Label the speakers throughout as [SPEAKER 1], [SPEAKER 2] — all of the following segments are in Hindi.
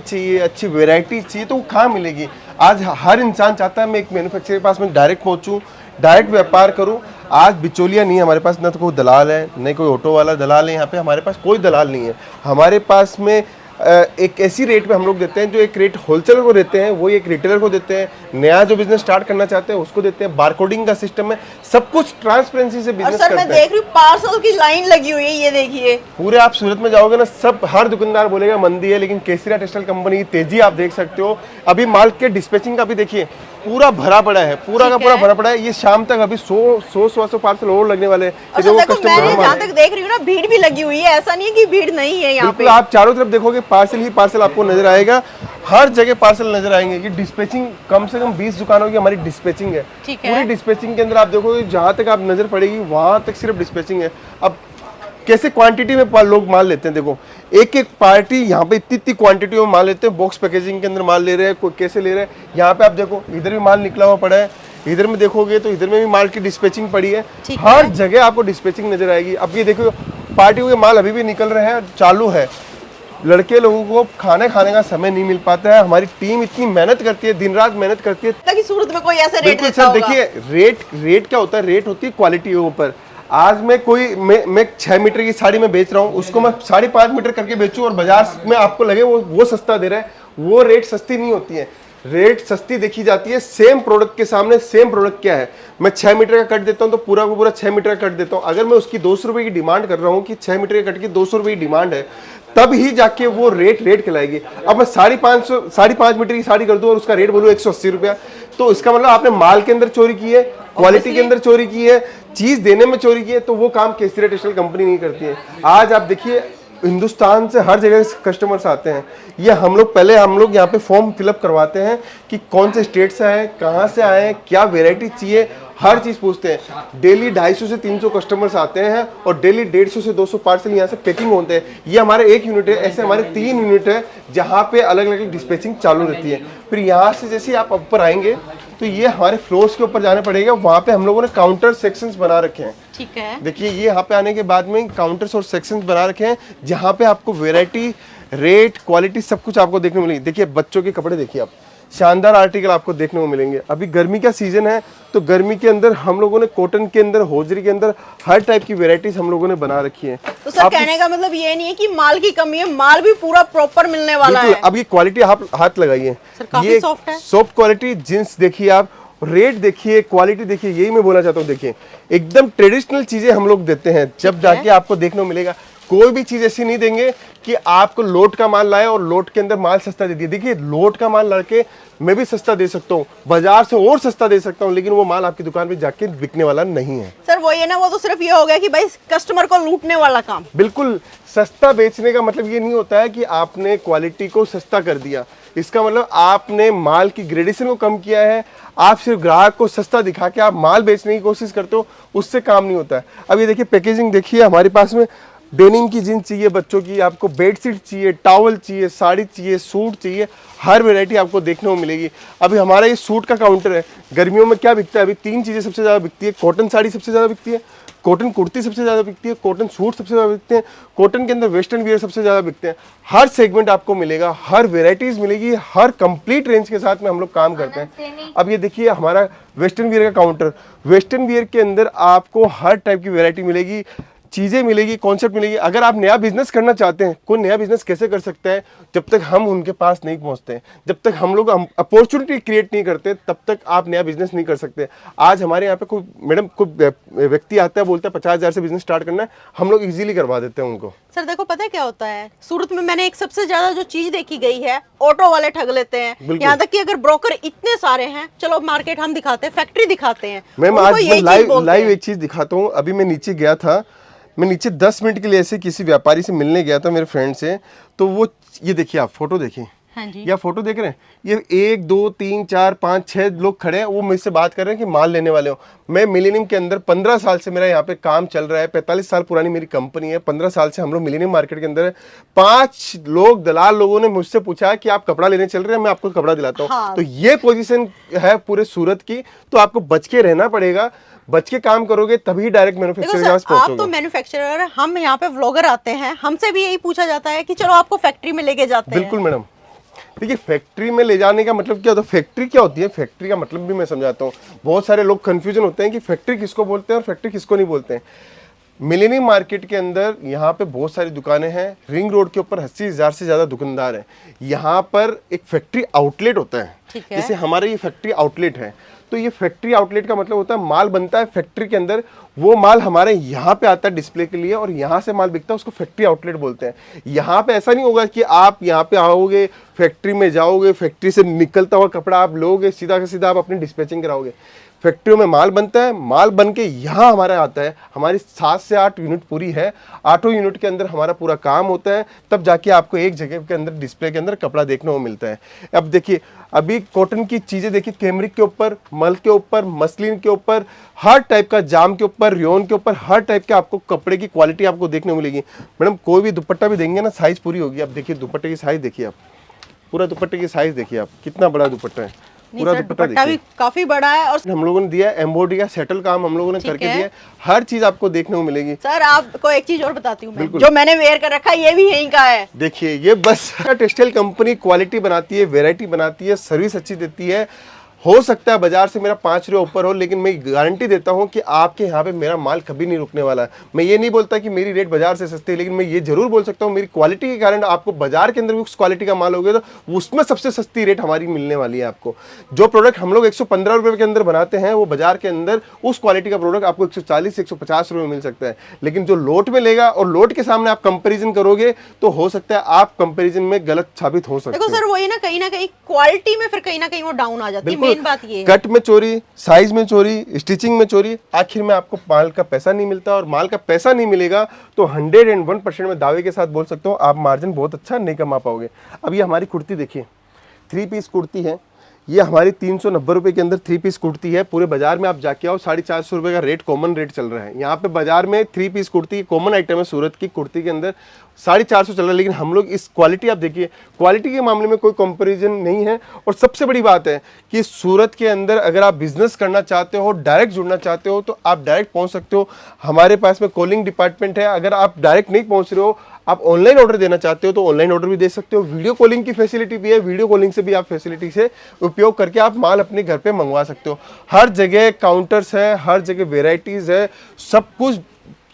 [SPEAKER 1] चाहिए, अच्छी वैरायटी चाहिए, तो वो कहाँ मिलेगी? आज हर इंसान चाहता है मैं एक मैन्युफैक्चरर के पास में डायरेक्ट पहुंचूं, डायरेक्ट व्यापार करूं। आज बिचौलिया नहीं है हमारे पास, ना तो कोई दलाल है, नहीं कोई ऑटो वाला दलाल है। यहाँ पे हमारे पास कोई दलाल नहीं है। हमारे पास में एक ऐसी रेट पे हम लोग देते हैं, जो एक रेट होलसेलर को देते हैं वही एक रिटेलर को देते हैं। नया जो बिजनेस स्टार्ट करना चाहते हैं उसको देते हैं। बारकोडिंग का सिस्टम है, सब कुछ ट्रांसपेरेंसी से बिजनेस करते हैं।
[SPEAKER 2] मैं देख रही हूँ पार्सल की लाइन लगी हुई है, ये देखिए।
[SPEAKER 1] पूरे आप सूरत में जाओगे ना, सब हर दुकानदार बोलेगा मंदी है, लेकिन केसरिया टेक्सटाइल कंपनी की तेजी आप देख सकते हो। अभी माल के डिस्पैचिंग का भी देखिए, पूरा भरा पड़ा है, पूरा का पूरा भरा पड़ा है। ये शाम तक अभी 100 पार्सल और लगने वाले हैं।
[SPEAKER 2] मैंने जहाँ तक देख रही हूँ ना, भीड़ भी लगी हुई है, ऐसा नहीं है कि भीड़ नहीं है यहाँ पे।
[SPEAKER 1] आप चारों तरफ देखोगे पार्सल ही पार्सल आपको नजर आएगा, हर जगह पार्सल नजर आएंगे। ये डिस्पैचिंग कम से कम 20 दुकानों की हमारी डिस्पैचिंग है। पूरी डिस्पैचिंग के अंदर आप देखोगे, जहाँ तक आप नजर पड़ेगी वहां तक सिर्फ डिस्पैचिंग है। अब कैसे क्वांटिटी में लोग माल लेते हैं, देखो एक एक पार्टी यहाँ पे इतनी इतनी क्वांटिटी में माल लेते हैं। बॉक्स पैकेजिंग के अंदर माल ले रहे हैं, कोई कैसे ले रहे हैं। यहाँ पे आप देखो, इधर भी माल निकला हुआ पड़ा है, इधर में देखोगे तो इधर में भी माल की डिस्पैचिंग पड़ी है। हर जगह आपको डिस्पैचिंग नजर आएगी। अब ये देखो, पार्टी के माल अभी भी निकल रहे हैं, चालू है। लड़के लोगों को खाने का समय नहीं मिल पाता है। हमारी टीम इतनी मेहनत करती है, दिन रात मेहनत करती है
[SPEAKER 2] ताकि सूरत में कोई ऐसा रेट
[SPEAKER 1] देता होगा। देखिए रेट क्या होता है, रेट होती है क्वालिटी के ऊपर। आज मैं 6 मीटर की साड़ी में बेच रहा हूँ, उसको मैं 5.5 मीटर करके बेचूं और बाजार में आपको लगे वो सस्ता दे रहा है, वो रेट सस्ती नहीं होती है। रेट सस्ती देखी जाती है सेम प्रोडक्ट के सामने। सेम प्रोडक्ट क्या है, मैं 6 मीटर का कट देता हूँ तो पूरा को पूरा 6 मीटर का कट देता हूँ। अगर मैं उसकी 200 रुपए की डिमांड कर रहा हूँ कि 6 मीटर के कट की 200 रुपए की डिमांड है, तब ही जाके वो रेट कहलाएगी। अब मैं 5.5 मीटर की साड़ी कर दूं और उसका रेट बोलूं 180 रुपया, तो इसका मतलब आपने माल के अंदर चोरी की है, क्वालिटी के अंदर चोरी की है, चीज देने में चोरी की है। तो वो काम केसरिया टेक्सटाइल कंपनी नहीं करती है। आज आप देखिए, हिंदुस्तान से हर जगह से कस्टमर्स आते हैं। ये हम लोग यहाँ पे फॉर्म फिलअप करवाते हैं कि कौन से स्टेट से आए, कहाँ से आए, क्या वेराइटी चाहिए, हर चीज पूछते हैं। डेली 250 से 300 कस्टमर्स आते हैं और डेली 150 से 200 पार्सल यहाँ से पैकिंग होते हैं। ये हमारे एक यूनिट है, ऐसे हमारे 3 यूनिट है जहाँ पे अलग अलग डिस्पैचिंग चालू रहती है। फिर यहाँ से जैसे आप ऊपर आएंगे तो ये हमारे फ्लोर्स के ऊपर जाने पड़ेगा। वहाँ पे हम लोगों ने काउंटर सेक्शंस बना रखे हैं।
[SPEAKER 2] ठीक है, देखिए
[SPEAKER 1] ये यहाँ पे आने के बाद में काउंटर्स और सेक्शंस बना रखे हैं, जहाँ पे आपको वेराइटी, रेट, क्वालिटी सब कुछ आपको देखने को मिलेगी। देखिए बच्चों के कपड़े देखिए, आप शानदार आर्टिकल आपको देखने को मिलेंगे। अभी गर्मी का सीजन है, तो गर्मी के अंदर हम लोगों ने कॉटन के अंदर, होजरी के अंदर हर टाइप की वेराइटीज हम लोगों ने बना रखी है।
[SPEAKER 2] तो सर कहने का मतलब ये नहीं है कि माल की कमी है, माल भी पूरा प्रॉपर मिलने वाला है।
[SPEAKER 1] अब ये क्वालिटी आप हाथ लगाइए,
[SPEAKER 2] ये सॉफ्ट है,
[SPEAKER 1] सॉफ्ट क्वालिटी। जींस देखिए आप, रेट देखिए, क्वालिटी देखिए, यही मैं बोलना चाहता हूँ। देखिए एकदम ट्रेडिशनल चीजें हम लोग देते हैं, जब जाके आपको देखने को मिलेगा। कोई भी चीज ऐसी नहीं देंगे कि आपको लोट का माल लाए और लोट के अंदर माल सस्ता दे दिए। देखिए लोट का माल लड़के मैं भी सस्ता दे सकता हूँ, बाजार से और सस्ता दे सकता हूँ, लेकिन वो माल आपकी दुकान पे जाके बिकने वाला नहीं है।
[SPEAKER 2] सर वो ये ना, वो तो सिर्फ ये हो गया कि भाई कस्टमर को लूटने वाला काम।
[SPEAKER 1] बिल्कुल, सस्ता बेचने का मतलब ये नहीं होता है कि आपने क्वालिटी को सस्ता कर दिया। इसका मतलब आपने माल की ग्रेडेशन को कम किया है। आप सिर्फ ग्राहक को सस्ता दिखा के आप माल बेचने की कोशिश करते हो, उससे काम नहीं होता है। अब ये देखिए पैकेजिंग देखिए, हमारे पास में डेनिम की जींस चाहिए बच्चों की, आपको बेडशीट चाहिए, टॉवल चाहिए, साड़ी चाहिए, सूट चाहिए, हर वैरायटी आपको देखने को मिलेगी। अभी हमारा ये सूट का काउंटर है। गर्मियों में क्या बिकता है, अभी 3 चीज़ें सबसे ज़्यादा बिकती है। कॉटन साड़ी सबसे ज़्यादा बिकती है, कॉटन कुर्ती सबसे ज़्यादा बिकती है, कॉटन सूट सबसे ज़्यादा बिकते हैं, कॉटन के अंदर वेस्टर्न वियर सबसे ज़्यादा बिकते हैं। हर सेगमेंट आपको मिलेगा, हर वेराइटीज़ मिलेगी, हर कंप्लीट रेंज के साथ में हम लोग काम करते हैं। अब ये देखिए हमारा वेस्टर्न वियर का काउंटर, वेस्टर्न वियर के अंदर आपको हर टाइप की वेराइटी मिलेगी, चीज़ें मिलेगी, कॉन्सेप्ट मिलेगी। अगर आप नया बिजनेस करना चाहते हैं, कोई नया बिजनेस कैसे कर सकता है, जब तक हम उनके पास नहीं पहुंचते हैं, जब तक हम लोग अपॉर्चुनिटी क्रिएट नहीं करते, तब तक आप नया बिजनेस नहीं कर सकते। आज हमारे यहाँ पे कोई मैडम कोई व्यक्ति आता है, बोलता है 50,000 से बिजनेस स्टार्ट करना है, हम लोग इजीली करवा देते हैं उनको।
[SPEAKER 2] सर देखो पता है क्या होता है, सूरत में मैंने एक सबसे ज्यादा जो चीज देखी गई है, ऑटो वाले ठग लेते हैं। यहाँ तक कि अगर ब्रोकर इतने सारे हैं, चलो मार्केट हम दिखाते हैं, फैक्ट्री दिखाते हैं।
[SPEAKER 1] मैम आज मैं लाइव एक चीज दिखाता हूँ। अभी मैं नीचे गया था, मैं नीचे 10 मिनट के लिए ऐसे किसी व्यापारी से मिलने गया था, मेरे फ्रेंड से। तो वो ये देखिए, आप फोटो देखिए,
[SPEAKER 2] हाँ जी,
[SPEAKER 1] या फोटो देख रहे हैं, ये 1 2 3 4 5 6 लोग खड़े हैं, वो मुझसे बात कर रहे हैं कि माल लेने वाले हो। मैं मिलेनियम के अंदर 15 साल से मेरा यहाँ पे काम चल रहा है, 45 साल पुरानी मेरी कंपनी है, 15 साल से हम लोग मिलेनियम मार्केट के अंदर है। 5 लोग दलाल लोगों ने मुझसे पूछा कि आप कपड़ा लेने चल रहे हैं, मैं आपको कपड़ा दिलाता हूँ।
[SPEAKER 2] हाँ।
[SPEAKER 1] तो ये पोजीशन है पूरे सूरत की, तो आपको बच के रहना पड़ेगा। बच के काम करोगे तभी डायरेक्ट मैन्युफैक्चरर के पास पहुंचोगे।
[SPEAKER 2] आप तो मैन्युफैक्चरर, हम यहाँ पे व्लॉगर आते हैं, हमसे भी यही पूछा जाता है कि चलो आपको फैक्ट्री में लेके जाते हैं।
[SPEAKER 1] बिल्कुल मैडम, देखिए फैक्ट्री में ले जाने का मतलब क्या होता है, फैक्ट्री क्या होती है, फैक्ट्री का मतलब भी मैं समझाता हूँ। बहुत सारे लोग कंफ्यूजन होते हैं कि फैक्ट्री किसको बोलते हैं और फैक्ट्री किसको नहीं बोलते हैं। मिलेनियम मार्केट के अंदर यहाँ पे बहुत सारी दुकानें हैं, रिंग रोड के ऊपर 80,000 से ज़्यादा दुकानदार हैं। यहाँ पर एक फैक्ट्री आउटलेट होता है, जैसे हमारा ये फैक्ट्री आउटलेट है। तो ये फैक्ट्री आउटलेट का मतलब होता है माल बनता है फैक्ट्री के अंदर, वो माल हमारे यहाँ पे आता है डिस्प्ले के लिए और यहाँ से माल बिकता है, उसको फैक्ट्री आउटलेट बोलते हैं। यहाँ पे ऐसा नहीं होगा कि आप यहाँ पे आओगे, फैक्ट्री में जाओगे, फैक्ट्री से निकलता हुआ कपड़ा आप लोगे, सीधा का सीधा आप अपनी डिस्पैचिंग कराओगे। फैक्ट्रियों में माल बनता है, माल बन के यहाँ हमारा आता है। हमारी 7 से 8 यूनिट पूरी है, 8 यूनिट के अंदर हमारा पूरा काम होता है, तब जाके आपको एक जगह के अंदर डिस्प्ले के अंदर कपड़ा देखने को मिलता है। अब देखिए अभी कॉटन की चीज़ें देखिए, कैमरिक के ऊपर, मल के ऊपर, मसलिन के ऊपर, हर टाइप का, जाम के ऊपर, रियोन के ऊपर, हर टाइप के आपको कपड़े की क्वालिटी आपको देखने को मिलेगी। मैडम कोई भी दुपट्टा भी देंगे ना, साइज़ पूरी होगी। अब देखिए दुपट्टे की साइज़ देखिए, आप पूरा दुपट्टे की साइज़ देखिए, आप कितना बड़ा दुपट्टा है, पूरा दुपट्टा
[SPEAKER 2] भी काफी बड़ा है। और
[SPEAKER 1] हम लोगों ने दिया एम्ब्रॉयडरी का सेटल काम हम लोगों ने करके दिया, हर चीज आपको देखने को मिलेगी।
[SPEAKER 2] सर आपको एक चीज और बताती हूँ, जो मैंने वेयर कर रखा है ये भी यहीं का है।
[SPEAKER 1] देखिए ये बस टेक्सटाइल कंपनी क्वालिटी बनाती है, वैरायटी बनाती है, सर्विस अच्छी देती है। हो सकता है बाजार से मेरा 5 रुपये ऊपर हो, लेकिन मैं गारंटी देता हूं कि आपके यहाँ पे मेरा माल कभी नहीं रुकने वाला है। मैं ये नहीं बोलता कि मेरी रेट बाजार से सस्ती है, लेकिन मैं ये जरूर बोल सकता हूँ मेरी क्वालिटी के कारण आपको बाजार के अंदर भी उस क्वालिटी का माल होगा तो उसमें सबसे सस्ती रेट हमारी मिलने वाली है आपको। जो प्रोडक्ट हम लोग 115 रुपये के अंदर बनाते हैं, वो बाजार के अंदर उस क्वालिटी का प्रोडक्ट आपको 140 से 150 रुपये मिल सकता है। लेकिन जो लोट में लेगा और लोट के सामने आप कंपेरिजन करोगे तो हो सकता है आप कंपेरिजन में गलत साबित हो सकते हैं।
[SPEAKER 2] देखो सर वही ना, कहीं क्वालिटी में फिर कहीं ना कहीं वो डाउन आ जाती है। मेन बात ये है,
[SPEAKER 1] कट में चोरी, साइज में चोरी, स्टिचिंग में चोरी, आखिर में आपको माल का पैसा नहीं मिलता। और माल का पैसा नहीं मिलेगा तो 101% में दावे के साथ बोल सकता हूँ आप मार्जिन बहुत अच्छा नहीं कमा पाओगे। अब ये हमारी कुर्ती देखिए, 3 पीस कुर्ती है, ये हमारी 390 रुपये के अंदर 3 पीस कुर्ती है। पूरे बाजार में आप जाके आओ 450 रुपये का रेट, कॉमन रेट चल रहा है यहाँ पे बाजार में। 3 पीस कुर्ती कॉमन आइटम है सूरत की, कुर्ती के अंदर 450 चल रहा है। लेकिन हम लोग इस क्वालिटी, आप देखिए क्वालिटी के मामले में कोई कंपैरिजन नहीं है। और सबसे बड़ी बात है कि सूरत के अंदर अगर आप बिजनेस करना चाहते हो, डायरेक्ट जुड़ना चाहते हो, तो आप डायरेक्ट पहुंच सकते हो। हमारे पास में कॉलिंग डिपार्टमेंट है। अगर आप डायरेक्ट नहीं पहुंच रहे हो, आप ऑनलाइन ऑर्डर देना चाहते हो तो ऑनलाइन ऑर्डर भी दे सकते हो। वीडियो कॉलिंग की फैसिलिटी भी है, वीडियो कॉलिंग से भी आप फैसिलिटी से उपयोग करके आप माल अपने घर पे मंगवा सकते हो। हर जगह काउंटर्स है, हर जगह वेराइटीज है, सब कुछ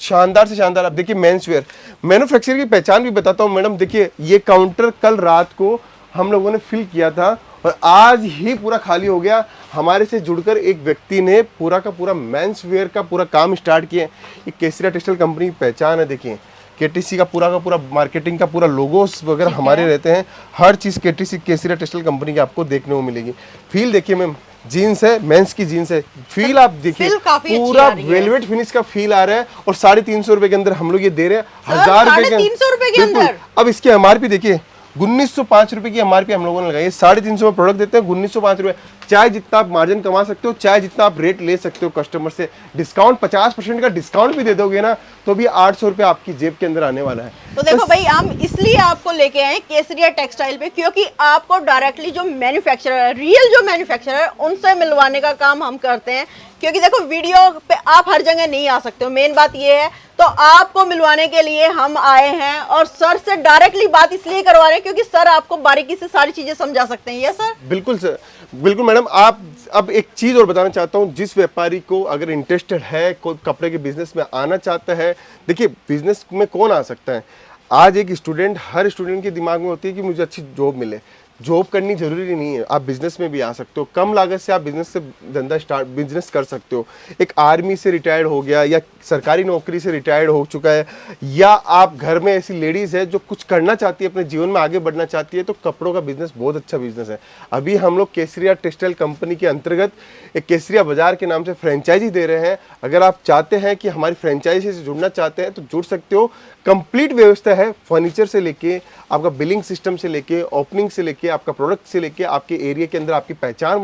[SPEAKER 1] शानदार से शानदार। आप देखिए मेंस वेयर, मैन्युफैक्चरर की पहचान भी बताता हूँ मैडम। देखिए ये काउंटर कल रात को हम लोगों ने फिल किया था और आज ही पूरा खाली हो गया। हमारे से जुड़कर एक व्यक्ति ने पूरा का पूरा मेंस वेयर का पूरा काम स्टार्ट किया। ये केसरिया टेक्सटाइल कंपनी की पहचान है। देखिए केटीसी का पूरा मार्केटिंग का पूरा लोगोस वगैरह हमारे रहते हैं। हर चीज़ केटीसी केसरिया टेक्सटाइल कंपनी की आपको देखने को मिलेगी। फील देखिए मैम, जीन्स है, मेंस की जीन्स है, फील आप देखिए पूरा वेलवेट फिनिश का फील आ रहा है। और 350 रुपए के अंदर हम लोग ये दे रहे हैं, 1000 रुपए के
[SPEAKER 2] 350 रुपए के अंदर।
[SPEAKER 1] अब इसकी एमआरपी देखिए, 1905 रुपए की एमआरपी हम लोगों ने लगाई है। 350 में प्रोडक्ट देते हैं, 1905 रुपए। चाहे जितना आप मार्जिन कमा सकते हो, चाहे जितना आप रेट ले सकते हो कस्टमर से, डिस्काउंट 50% का डिस्काउंट भी दे दोगे ना तो भी 800 रुपए आपकी जेब के अंदर आने वाला है।
[SPEAKER 2] तो देखो भाई, हम इसलिए आपको लेके आए केसरिया टेक्सटाइल पे, क्योंकि आपको डायरेक्टली जो मैन्युफैक्चरर है, रियल जो मैन्युफैक्चरर है, उनसे मिलवाने का काम हम करते हैं। क्योंकि देखो वीडियो पे आप हर जगह नहीं आ सकते हो, मेन बात ये है। तो आपको मिलवाने के लिए हम आए हैं और सर से डायरेक्टली बात इसलिए करवा रहे हैं क्योंकि सर आपको बारीकी से सारी चीजें समझा सकते हैं। ये सर
[SPEAKER 1] बिल्कुल सर, बिल्कुल मैडम। आप अब एक चीज और बताना चाहता हूँ, जिस व्यापारी को अगर इंटरेस्टेड है, कोई कपड़े के बिजनेस में आना चाहता है, देखिए बिजनेस में कौन आ सकता है। आज एक स्टूडेंट, हर स्टूडेंट के दिमाग में होती है कि मुझे अच्छी जॉब मिले। जॉब करनी जरूरी नहीं है, आप बिजनेस में भी आ सकते हो। कम लागत से आप बिजनेस कर सकते हो। एक आर्मी से रिटायर्ड हो गया या सरकारी नौकरी से रिटायर्ड हो चुका है, या आप घर में ऐसी लेडीज है जो कुछ करना चाहती है, अपने जीवन में आगे बढ़ना चाहती है, तो कपड़ों का बिजनेस बहुत अच्छा बिजनेस है। अभी हम लोग केसरिया टेक्सटाइल कंपनी के अंतर्गत एक केसरिया बाजार के नाम से फ्रेंचाइजी दे रहे हैं। अगर आप चाहते हैं कि हमारी फ्रेंचाइजी से जुड़ना चाहते हैं तो जुड़ सकते हो। कंप्लीट व्यवस्था है, फर्नीचर से लेके आपका बिलिंग सिस्टम से लेके, ओपनिंग से लेके, आपका प्रोडक्ट से लेके, आपके एरिया के अंदर आपकी पहचान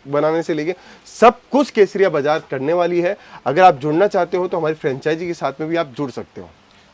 [SPEAKER 1] बनाने से लेके सब कुछ केसरिया बाजार करने वाली है। अगर आप जुड़ना चाहते हो तो हमारी फ्रेंचाइजी के साथ में भी आप जुड़ सकते हो।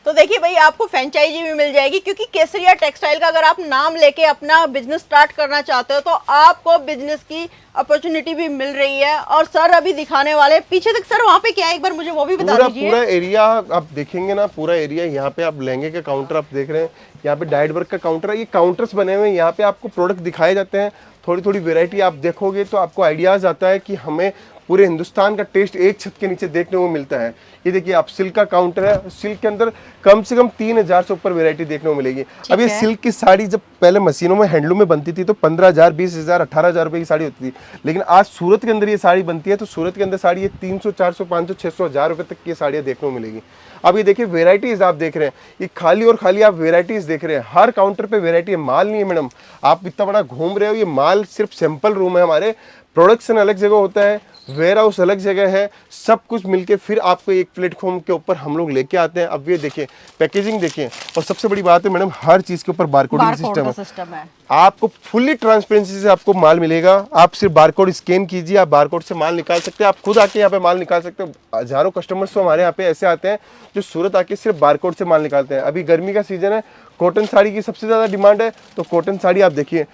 [SPEAKER 2] तो देखिए भाई, आपको फ्रेंचाइजी भी मिल जाएगी, क्योंकि केसरिया टेक्सटाइल का अगर आप नाम लेके अपना बिजनेस स्टार्ट करना चाहते हो तो आपको बिजनेस की अपॉर्चुनिटी भी मिल रही है। और सर अभी दिखाने वाले पीछे तक, सर वहाँ पे क्या है एक बार मुझे वो भी बता दीजिए।
[SPEAKER 1] पूरा एरिया आप देखेंगे ना, पूरा एरिया यहाँ पे आप लहंगे का काउंटर आप देख रहे हैं, यहाँ पे डाइट वर्क का काउंटर है, ये काउंटर्स बने हुए हैं, यहाँ पे आपको प्रोडक्ट दिखाए जाते हैं, थोड़ी थोड़ी वेराइटी आप देखोगे तो आपको आइडियाज़ आता है कि हमें पूरे हिंदुस्तान का टेस्ट एक छत के नीचे देखने को मिलता है। ये देखिए आप सिल्क का काउंटर है, सिल्क के अंदर कम से कम 3000 से ऊपर वैरायटी देखने को मिलेगी। अब ये सिल्क की साड़ी जब पहले मशीनों में हैंडलूम में बनती थी तो 15,000, 20,000, 18,000 रुपए की साड़ी होती थी, लेकिन आज सूरत के अंदर ये साड़ी बनती है तो सूरत के अंदर साड़ी ये 300, 400, 500, 600, 1000 रुपए तक की साड़ियाँ देखने को मिलेगी। अब ये देखिए वेराइटीज आप देख रहे हैं, ये खाली और खाली आप वेराइटीज देख रहे हैं, हर काउंटर पे वेराइटी है, माल नहीं है मैडम। आप इतना बड़ा घूम रहे हो, ये माल सिर्फ सैंपल रूम है हमारे, प्रोडक्शन अलग जगह होता है, वेयर हाउस अलग जगह है, सब कुछ मिलके फिर आपको एक प्लेटफॉर्म के ऊपर हम लोग लेके आते हैं। अब ये देखिए पैकेजिंग देखिए, और सबसे बड़ी बात है मैडम हर चीज के ऊपर बारकोडिंग सिस्टम है। आपको फुल्ली ट्रांसपेरेंसी से आपको माल मिलेगा, आप सिर्फ बारकोड स्कैन कीजिए, आप बारकोड से माल निकाल सकते हैं, आप खुद आके यहाँ पे माल निकाल सकते हो। हजारों कस्टमर्स तो हमारे यहाँ पे ऐसे आते हैं जो सूरत आके सिर्फ बारकोड से माल निकालते हैं। अभी गर्मी का सीजन है, कॉटन साड़ी की सबसे ज्यादा डिमांड है, तो कॉटन साड़ी आप देखिए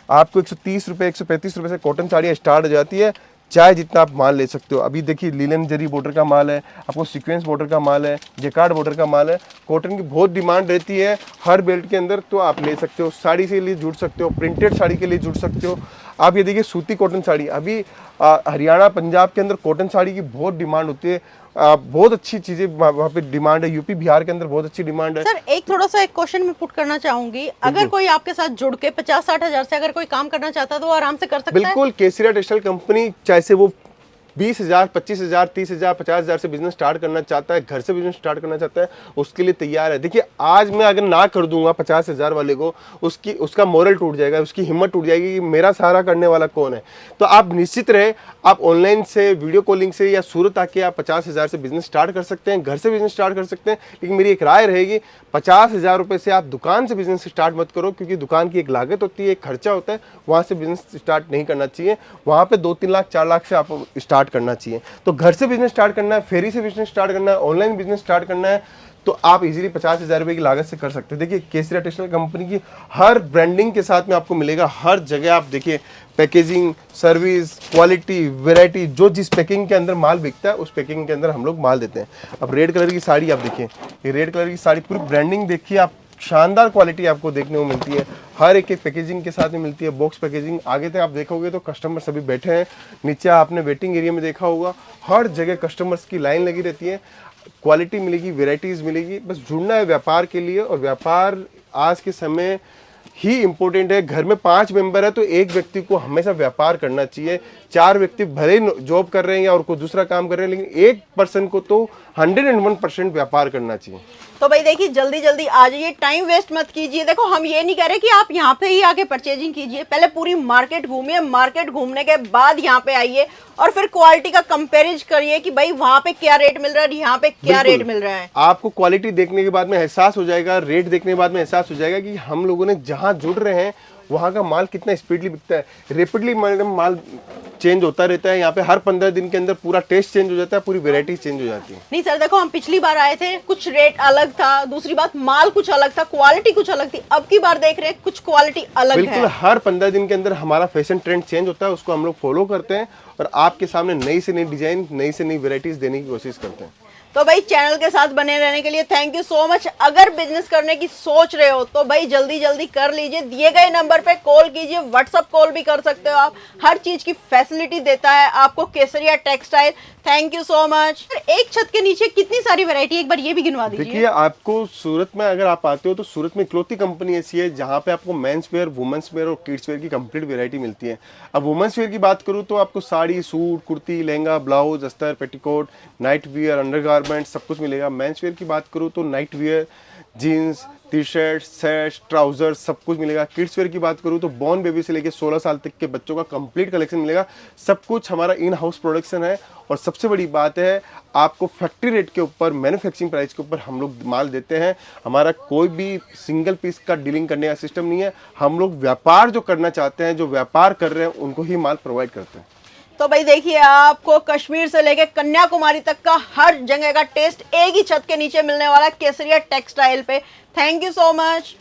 [SPEAKER 1] आपको 130 रुपए 135 रुपए से कॉटन साड़ी स्टार्ट हो जाती है, चाहे जितना आप माल ले सकते हो। अभी देखिए लीलन जरी बॉर्डर का माल है, आपको सीक्वेंस बॉर्डर का माल है, जेकार्ड बॉर्डर का माल है, कॉटन की बहुत डिमांड रहती है हर बेल्ट के अंदर, तो आप ले सकते हो। साड़ी के लिए जुड़ सकते हो, प्रिंटेड साड़ी के लिए जुड़ सकते हो। आप ये देखिए सूती कॉटन साड़ी, अभी हरियाणा पंजाब के अंदर कॉटन साड़ी की बहुत डिमांड होती है, बहुत अच्छी चीजें वहाँ पे डिमांड है, यूपी बिहार के अंदर बहुत अच्छी डिमांड है।
[SPEAKER 2] सर एक थोड़ा सा एक क्वेश्चन मैं पुट करना चाहूंगी, अगर कोई आपके साथ जुड़ के 50-60 हजार से अगर कोई काम करना चाहता है तो वो आराम से कर सकता है?
[SPEAKER 1] बिल्कुल, केसरिया टेक्सटाइल कंपनी चाहे से वो 20,000, 25,000, 30,000, 50,000 से बिजनेस स्टार्ट करना चाहता है, घर से बिजनेस स्टार्ट करना चाहता है, उसके लिए तैयार है। देखिए आज मैं अगर ना कर दूंगा 50,000 वाले को, उसका मोरल टूट जाएगा, उसकी हिम्मत टूट जाएगी कि मेरा सहारा करने वाला कौन है। तो आप निश्चित रहे, आप ऑनलाइन से, वीडियो कॉलिंग से या सूरत आके आप 50,000 से बिजनेस स्टार्ट कर सकते हैं, घर से बिजनेस स्टार्ट कर सकते हैं। लेकिन मेरी एक राय रहेगी, 50,000 रुपए से आप दुकान से बिजनेस स्टार्ट मत करो, क्योंकि दुकान की एक लागत होती है, एक खर्चा होता है, वहाँ से बिजनेस स्टार्ट नहीं करना चाहिए। वहाँ पे 2-3 लाख 4 लाख से आप स्टार्ट करना चाहिए। तो घर से बिजनेस स्टार्ट करना है, फेरी से बिजनेस स्टार्ट करना है, ऑनलाइन बिजनेस स्टार्ट करना है, तो आप इजीली 50,000 रुपए की लागत से कर सकते हैं। देखिए केसरिया टेक्सटाइल कंपनी की हर ब्रांडिंग के साथ में आपको मिलेगा, हर जगह आप देखिए पैकेजिंग, सर्विस, क्वालिटी, वैरायटी, जो जिस पैकिंग के अंदर माल बिकता है उस पैकिंग के अंदर हम लोग माल देते हैं। अब रेड कलर की साड़ी आप देखिए, ये रेड कलर की साड़ी पूरी ब्रांडिंग देखिए आप, शानदार क्वालिटी आपको देखने को मिलती है, हर एक पैकेजिंग के साथ में मिलती है, बॉक्स पैकेजिंग। आगे तक आप देखोगे तो कस्टमर सभी बैठे हैं, नीचे आपने वेटिंग एरिया में देखा होगा, हर जगह कस्टमर्स की लाइन लगी रहती है, क्वालिटी मिलेगी, वेराइटीज़ मिलेगी। बस जुड़ना है व्यापार के लिए, और व्यापार आज के समय ही इम्पोर्टेंट है। घर में 5 मेंबर है तो एक व्यक्ति को हमेशा व्यापार करना चाहिए। 4 व्यक्ति भले जॉब कर रहे हैं या और कोई दूसरा काम कर रहे हैं, लेकिन एक पर्सन को तो 101% व्यापार करना चाहिए।
[SPEAKER 2] तो भाई देखिए जल्दी जल्दी आ जाइए, टाइम वेस्ट मत कीजिए। देखो हम ये नहीं कह रहे कि आप यहाँ पे ही आके परचेजिंग कीजिए, पहले पूरी मार्केट घूमिए, मार्केट घूमने के बाद यहाँ पे आइए और फिर क्वालिटी का कंपेरिज करिए कि भाई वहाँ पे क्या रेट मिल रहा है, यहाँ पे क्या रेट मिल रहा है।
[SPEAKER 1] आपको क्वालिटी देखने के बाद में एहसास हो जाएगा, रेट देखने के बाद में एहसास हो जाएगा कि हम लोगों ने जहाँ जुड़ रहे हैं वहाँ का माल कितना स्पीडली बिकता है। रेपिडली माल चेंज होता रहता है, यहाँ पे हर 15 दिन के अंदर पूरा टेस्ट चेंज हो जाता है, पूरी वैरायटी चेंज हो जाती है।
[SPEAKER 2] नहीं सर देखो हम पिछली बार आए थे, कुछ रेट अलग था, दूसरी बात माल कुछ अलग था, क्वालिटी कुछ अलग थी, अब की बार देख रहे हैं कुछ क्वालिटी अलग है।
[SPEAKER 1] बिल्कुल, हर 15 दिन के अंदर हमारा फैशन ट्रेंड चेंज होता है, उसको हम लोग फॉलो करते हैं और आपके सामने नई से नई डिजाइन, नई से नई वैरायटीज देने की कोशिश करते हैं।
[SPEAKER 2] तो भाई चैनल के साथ बने रहने के लिए थैंक यू सो मच। अगर बिजनेस करने की सोच रहे हो तो भाई जल्दी जल्दी कर लीजिए, दिए गए नंबर पे कॉल कीजिए, व्हाट्सअप कॉल भी कर सकते हो आप, हर चीज की फैसिलिटी देता है आपको Kesariya textile. Thank you so much. एक छत के नीचे कितनी सारी वैरायटी, एक बार ये भी गिनवा दीजिए।
[SPEAKER 1] देखिए आपको सूरत में अगर आप आते हो तो सूरत में इकलौती कंपनी ऐसी है जहाँ पे आपको मेंस वेयर, वुमेन्स वेयर और किड्स वेयर की कंप्लीट वैरायटी मिलती है। अब वुमेन्स वेयर की बात करूँ तो आपको साड़ी, सूट, कुर्ती, लहंगा, ब्लाउज, अस्तर, पेटीकोट, नाइट वियर, अंडरगारमेंट सब कुछ मिलेगा। मेंस वेयर की बात करूँ तो night wear, jeans, T shirt, set, trouser सब कुछ मिलेगा। किड्स वेयर की बात करूँ तो बॉर्न बेबी से लेकर 16 साल तक के बच्चों का कंप्लीट कलेक्शन मिलेगा। सब कुछ हमारा इन हाउस प्रोडक्शन है और सबसे बड़ी बात है आपको फैक्ट्री रेट के ऊपर, मैन्युफैक्चरिंग प्राइस के ऊपर हम लोग माल देते हैं। हमारा कोई भी सिंगल पीस का डीलिंग करने का सिस्टम नहीं है। हम लोग व्यापार जो करना चाहते हैं, जो व्यापार कर रहे हैं, उनको ही माल प्रोवाइड करते हैं।
[SPEAKER 2] तो भाई देखिए आपको कश्मीर से लेके कन्याकुमारी तक का हर जगह का टेस्ट एक ही छत के नीचे मिलने वाला केसरिया टेक्सटाइल पे। Thank you so much.